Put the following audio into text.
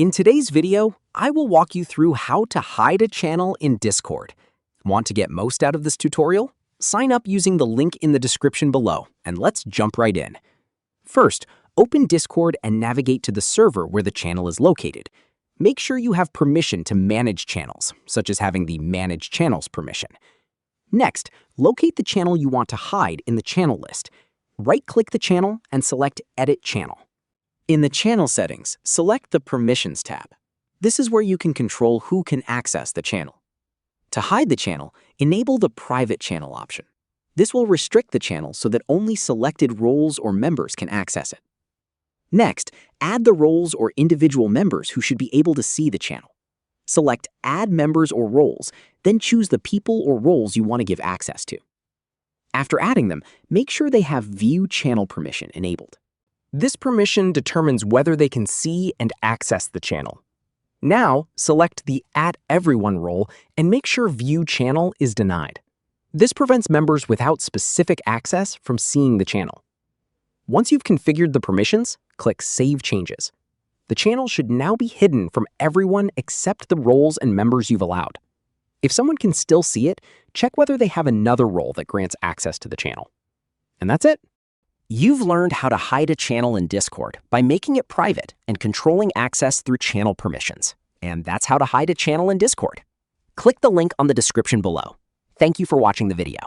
In today's video, I will walk you through how to hide a channel in Discord. Want to get most out of this tutorial? Sign up using the link in the description below, and let's jump right in. First, open Discord and navigate to the server where the channel is located. Make sure you have permission to manage channels, such as having the Manage Channels permission. Next, locate the channel you want to hide in the channel list. Right-click the channel and select Edit Channel. In the channel settings, select the Permissions tab. This is where you can control who can access the channel. To hide the channel, enable the Private Channel option. This will restrict the channel so that only selected roles or members can access it. Next, add the roles or individual members who should be able to see the channel. Select Add Members or Roles, then choose the people or roles you want to give access to. After adding them, make sure they have View Channel Permission enabled. This permission determines whether they can see and access the channel. Now, select the At Everyone role and make sure View Channel is denied. This prevents members without specific access from seeing the channel. Once you've configured the permissions, click Save Changes. The channel should now be hidden from everyone except the roles and members you've allowed. If someone can still see it, check whether they have another role that grants access to the channel. And that's it. You've learned how to hide a channel in Discord by making it private and controlling access through channel permissions. And that's how to hide a channel in Discord. Click the link on the description below. Thank you for watching the video.